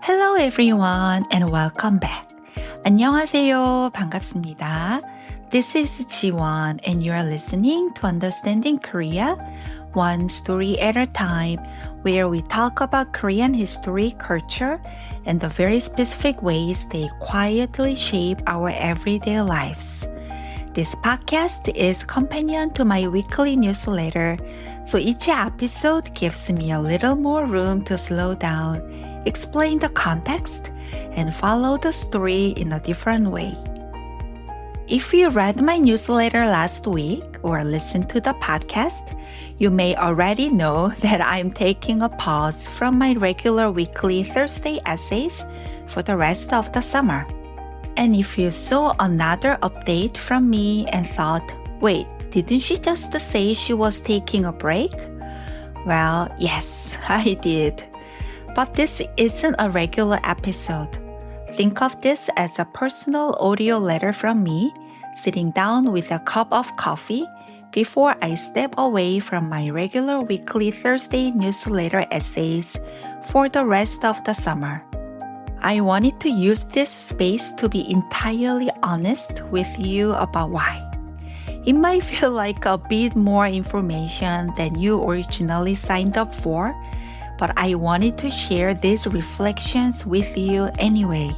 Hello everyone and welcome back. 안녕하세요. 반갑습니다. This is Jiwon and you are listening to Understanding Korea one story at a time where we talk about Korean history, culture, and the very specific ways they quietly shape our everyday lives. This podcast is companion to my weekly newsletter, so each episode gives me a little more room to slow down, explain the context, and follow the story in a different way. If you read my newsletter last week or listened to the podcast, you may already know that I'm taking a pause from my regular weekly Thursday essays for the rest of the summer. And if you saw another update from me and thought, wait, didn't she just say she was taking a break? Well, yes, I did. But this isn't a regular episode. Think of this as a personal audio letter from me, sitting down with a cup of coffee before I step away from my regular weekly Thursday newsletter essays for the rest of the summer. I wanted to use this space to be entirely honest with you about why. It might feel like a bit more information than you originally signed up for, but I wanted to share these reflections with you anyway.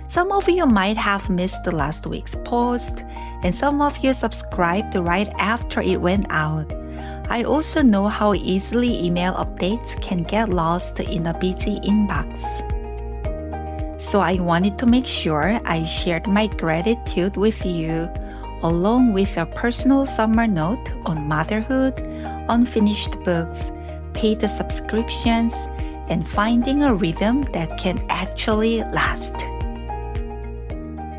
Some of you might have missed last week's post, and some of you subscribed right after it went out. I also know how easily email updates can get lost in a busy inbox. So I wanted to make sure I shared my gratitude with you, along with a personal summer note on motherhood, unfinished books, paid subscriptions, and finding a rhythm that can actually last.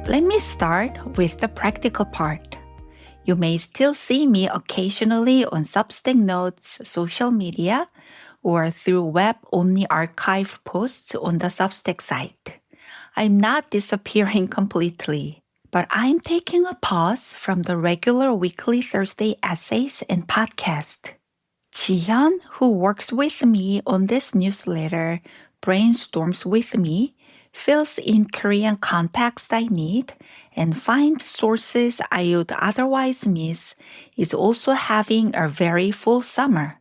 Let me start with the practical part. You may still see me occasionally on Substack Notes, social media, or through web-only archive posts on the Substack site. I'm not disappearing completely, but I'm taking a pause from the regular weekly Thursday essays and podcast. Jihyun, who works with me on this newsletter, brainstorms with me, fills in Korean context I need, and finds sources I would otherwise miss, is also having a very full summer.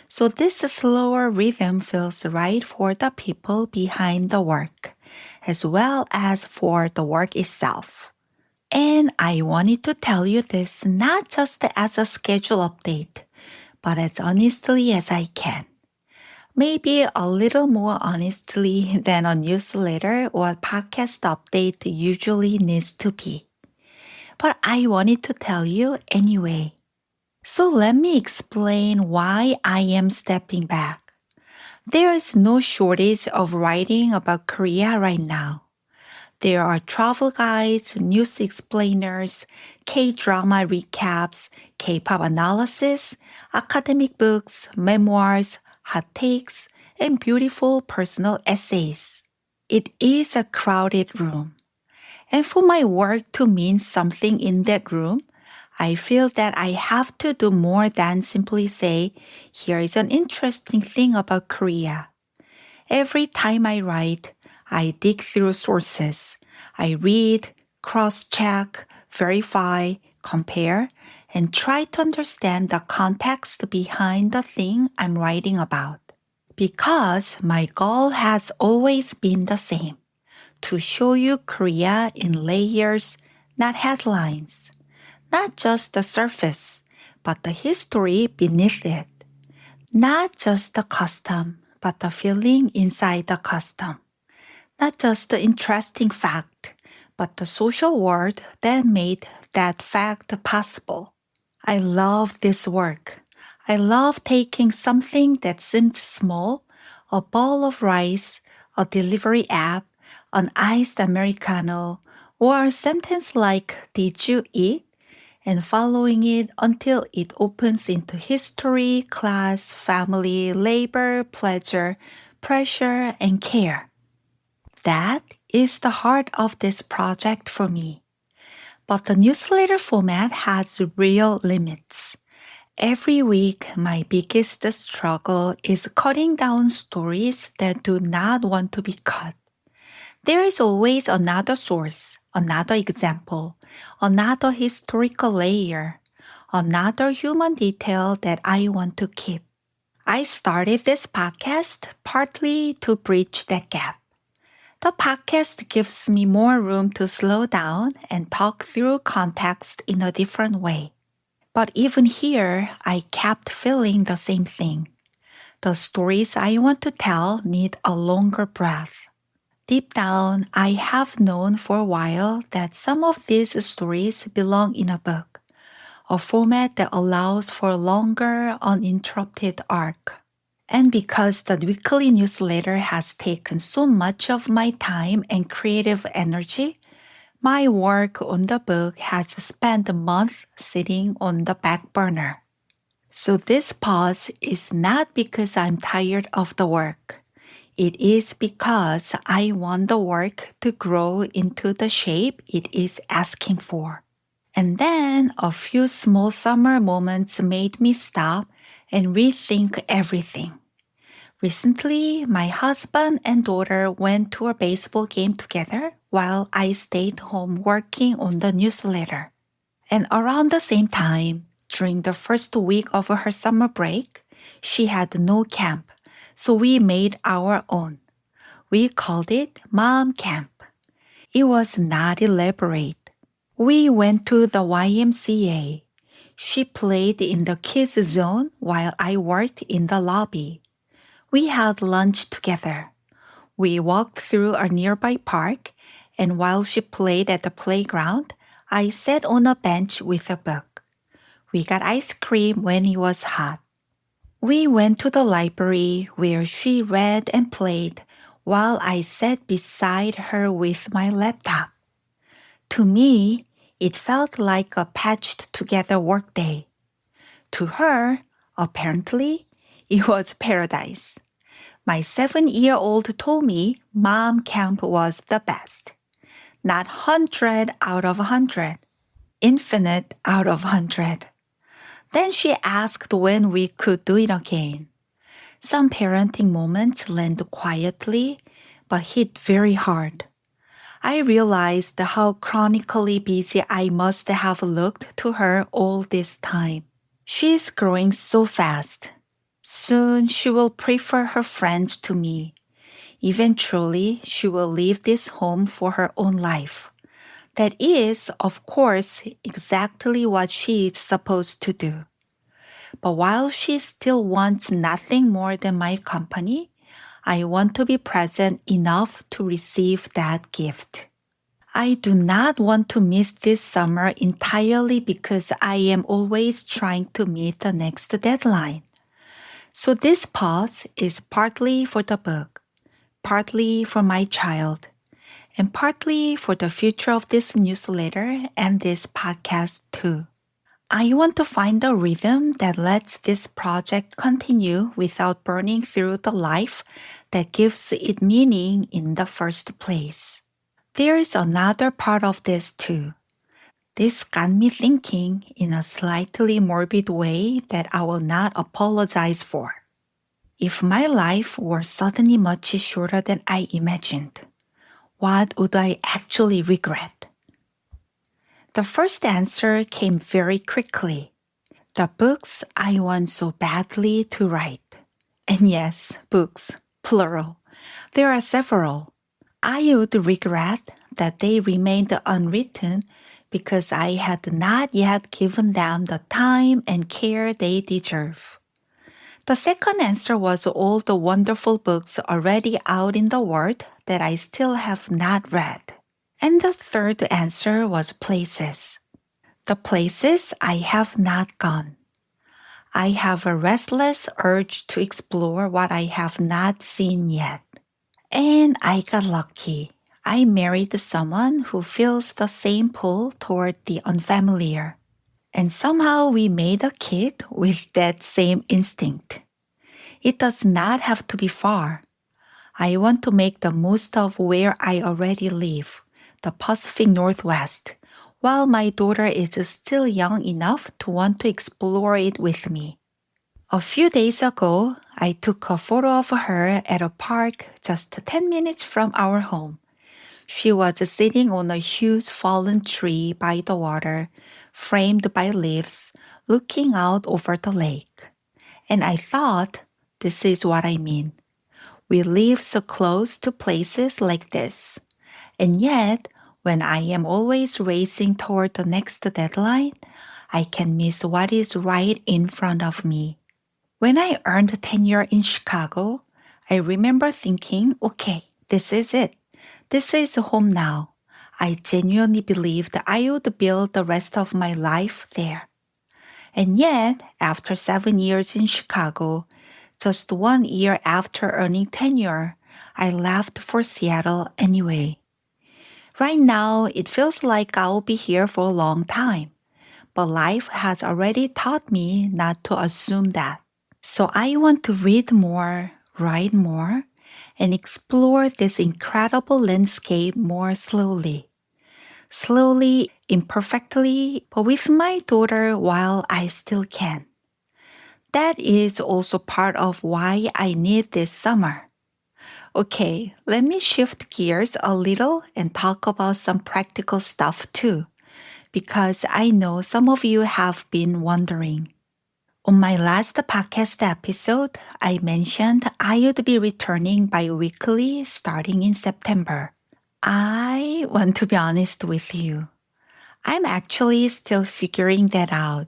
So this slower rhythm feels right for the people behind the work, as well as for the work itself. And I wanted to tell you this not just as a schedule update, but as honestly as I can. Maybe a little more honestly than a newsletter or podcast update usually needs to be. But I wanted to tell you anyway. So let me explain why I am stepping back. There is no shortage of writing about Korea right now. There are travel guides, news explainers, K-drama recaps, K-pop analysis, academic books, memoirs, hot takes, and beautiful personal essays. It is a crowded room. And for my work to mean something in that room, I feel that I have to do more than simply say, here is an interesting thing about Korea. Every time I write, I dig through sources. I read, cross-check, verify, compare, and try to understand the context behind the thing I'm writing about. Because my goal has always been the same, to show you Korea in layers, not headlines. Not just the surface, but the history beneath it. Not just the custom, but the feeling inside the custom. Not just the interesting fact, but the social world that made that fact possible. I love this work. I love taking something that seemed small, a bowl of rice, a delivery app, an iced Americano, or a sentence like, "Did you eat?" and following it until it opens into history, class, family, labor, pleasure, pressure, and care. That is the heart of this project for me. But the newsletter format has real limits. Every week, my biggest struggle is cutting down stories that do not want to be cut. There is always another source, another example, another historical layer, another human detail that I want to keep. I started this podcast partly to bridge that gap. The podcast gives me more room to slow down and talk through context in a different way. But even here, I kept feeling the same thing. The stories I want to tell need a longer breath. Deep down, I have known for a while that some of these stories belong in a book, a format that allows for a longer, uninterrupted arc. And because the weekly newsletter has taken so much of my time and creative energy, my work on the book has spent a month sitting on the back burner. So this pause is not because I'm tired of the work. It is because I want the work to grow into the shape it is asking for. And then a few small summer moments made me stop and rethink everything. Recently, my husband and daughter went to a baseball game together while I stayed home working on the newsletter. And around the same time, during the first week of her summer break, she had no camp, so we made our own. We called it Mom Camp. It was not elaborate. We went to the YMCA. She played in the kids zone while I worked in the lobby. We had lunch together. We walked through a nearby park, and while she played at the playground, I sat on a bench with a book. We got ice cream when it was hot. We went to the library where she read and played while I sat beside her with my laptop. To me, it felt like a patched together workday. To her, apparently, it was paradise. My 7-year-old told me Mom Camp was the best. Not 100 out of 100. Infinite out of 100. Then she asked when we could do it again. Some parenting moments land quietly, but hit very hard. I realized how chronically busy I must have looked to her all this time. She's growing so fast. Soon she will prefer her friends to me. Eventually, she will leave this home for her own life. That is, of course, exactly what she is supposed to do. But while she still wants nothing more than my company, I want to be present enough to receive that gift. I do not want to miss this summer entirely because I am always trying to meet the next deadline. So this pause is partly for the book, partly for my child, and partly for the future of this newsletter and this podcast too. I want to find a rhythm that lets this project continue without burning through the life that gives it meaning in the first place. There is another part of this too. This got me thinking in a slightly morbid way that I will not apologize for. If my life were suddenly much shorter than I imagined, what would I actually regret? The first answer came very quickly. The books I want so badly to write. And yes, books, plural. There are several. I would regret that they remained unwritten because I had not yet given them the time and care they deserve. The second answer was all the wonderful books already out in the world that I still have not read. And the third answer was places. The places I have not gone. I have a restless urge to explore what I have not seen yet. And I got lucky. I married someone who feels the same pull toward the unfamiliar. And somehow we made a kid with that same instinct. It does not have to be far. I want to make the most of where I already live, the Pacific Northwest, while my daughter is still young enough to want to explore it with me. A few days ago, I took a photo of her at a park just 10 minutes from our home. She was sitting on a huge fallen tree by the water, framed by leaves, looking out over the lake. And I thought, this is what I mean. We live so close to places like this. And yet, when I am always racing toward the next deadline, I can miss what is right in front of me. When I earned tenure in Chicago, I remember thinking, okay, this is it. This is home now. I genuinely believed I would build the rest of my life there. And yet, after 7 years in Chicago, just 1 year after earning tenure, I left for Seattle anyway. Right now, it feels like I'll be here for a long time, but life has already taught me not to assume that. So I want to read more, write more, and explore this incredible landscape more slowly. Slowly, imperfectly, but with my daughter while I still can. That is also part of why I need this summer. Okay, let me shift gears a little and talk about some practical stuff too, because I know some of you have been wondering. On my last podcast episode, I mentioned I would be returning bi-weekly starting in September. I want to be honest with you. I'm actually still figuring that out.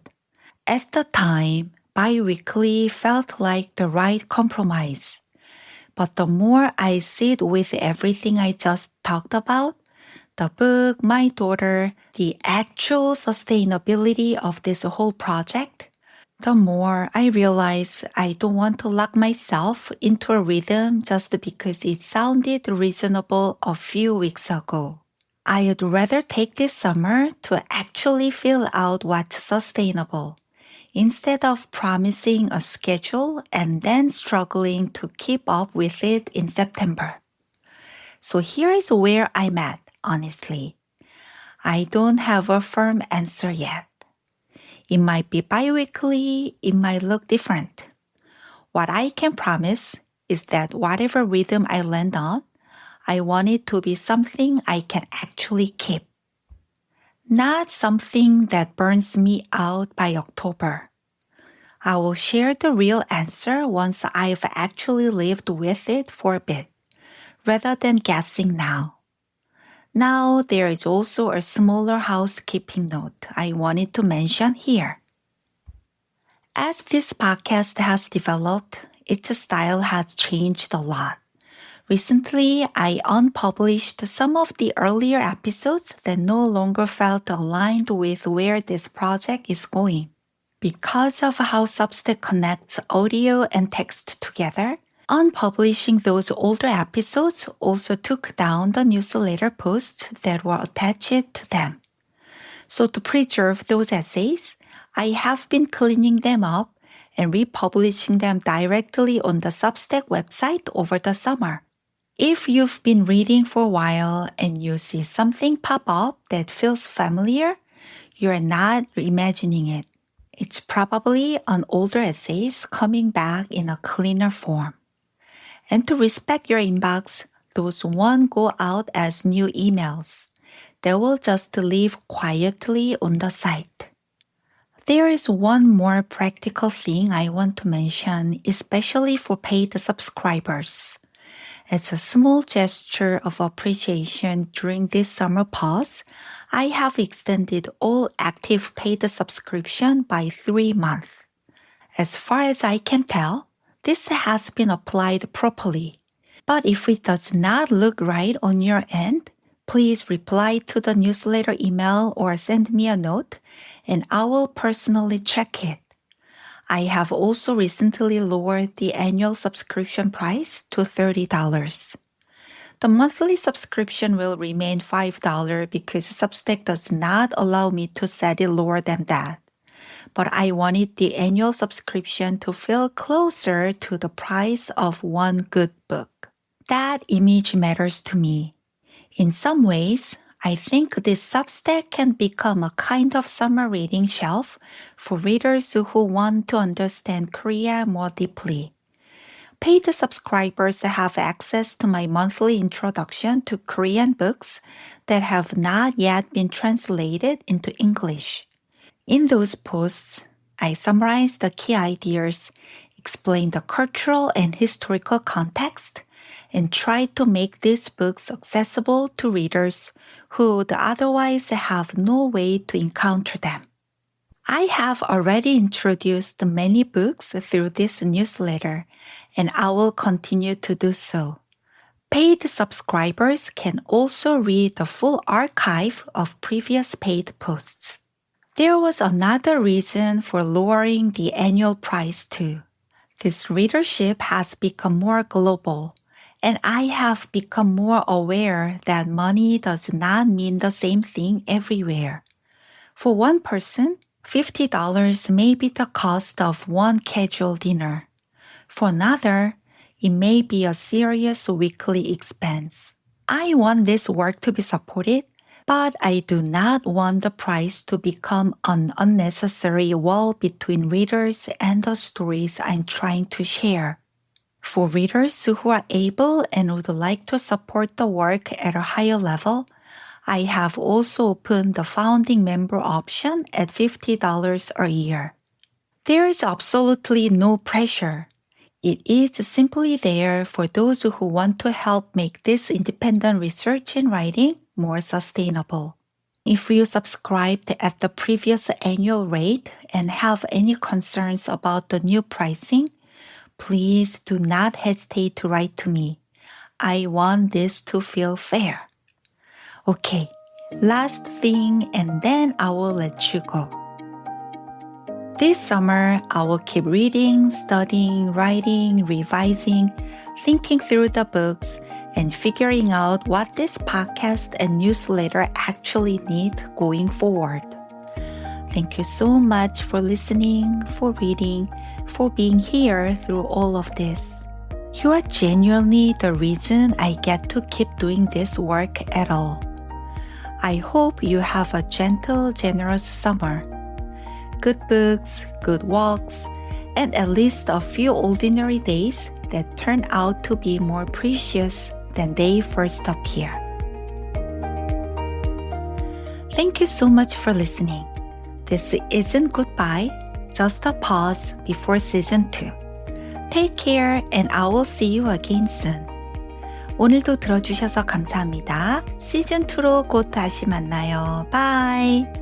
At the time, bi-weekly felt like the right compromise. But the more I sit with everything I just talked about, the book, my daughter, the actual sustainability of this whole project, the more I realize I don't want to lock myself into a rhythm just because it sounded reasonable a few weeks ago. I'd rather take this summer to actually feel out what's sustainable instead of promising a schedule and then struggling to keep up with it in September. So here is where I'm at, honestly. I don't have a firm answer yet. It might be bi-weekly, it might look different. What I can promise is that whatever rhythm I land on, I want it to be something I can actually keep. Not something that burns me out by October. I will share the real answer once I've actually lived with it for a bit, rather than guessing now. Now, there is also a smaller housekeeping note I wanted to mention here. As this podcast has developed, its style has changed a lot. Recently, I unpublished some of the earlier episodes that no longer felt aligned with where this project is going. Because of how Substack connects audio and text together, unpublishing those older episodes also took down the newsletter posts that were attached to them. So to preserve those essays, I have been cleaning them up and republishing them directly on the Substack website over the summer. If you've been reading for a while and you see something pop up that feels familiar, you're not imagining it. It's probably an older essays coming back in a cleaner form. And to respect your inbox, those won't go out as new emails. They will just live quietly on the site. There is one more practical thing I want to mention, especially for paid subscribers. As a small gesture of appreciation during this summer pause, I have extended all active paid subscription by 3 months. As far as I can tell, this has been applied properly. But if it does not look right on your end, please reply to the newsletter email or send me a note, and I will personally check it. I have also recently lowered the annual subscription price to $30. The monthly subscription will remain $5 because Substack does not allow me to set it lower than that. But I wanted the annual subscription to feel closer to the price of one good book. That image matters to me. In some ways, I think this Substack can become a kind of summer reading shelf for readers who want to understand Korea more deeply. Paid subscribers have access to my monthly introduction to Korean books that have not yet been translated into English. In those posts, I summarize the key ideas, explain the cultural and historical context, and try to make these books accessible to readers who would otherwise have no way to encounter them. I have already introduced many books through this newsletter, and I will continue to do so. Paid subscribers can also read the full archive of previous paid posts. There was another reason for lowering the annual price too. This readership has become more global, and I have become more aware that money does not mean the same thing everywhere. For one person, $50 may be the cost of one casual dinner. For another, it may be a serious weekly expense. I want this work to be supported, but I do not want the price to become an unnecessary wall between readers and the stories I'm trying to share. For readers who are able and would like to support the work at a higher level, I have also opened the founding member option at $50 a year. There is absolutely no pressure. It is simply there for those who want to help make this independent research and writing more sustainable. If you subscribed at the previous annual rate and have any concerns about the new pricing, please do not hesitate to write to me. I want this to feel fair. Okay, last thing and then I will let you go. This summer, I will keep reading, studying, writing, revising, thinking through the books, and figuring out what this podcast and newsletter actually need going forward. Thank you so much for listening, for reading, for being here through all of this. You are genuinely the reason I get to keep doing this work at all. I hope you have a gentle, generous summer. Good books, good walks, and at least a few ordinary days that turn out to be more precious than they first appear. Thank you so much for listening. This isn't goodbye, just a pause before season 2. Take care and I will see you again soon. 오늘도 들어주셔서 감사합니다. 시즌2로 곧 다시 만나요. Bye!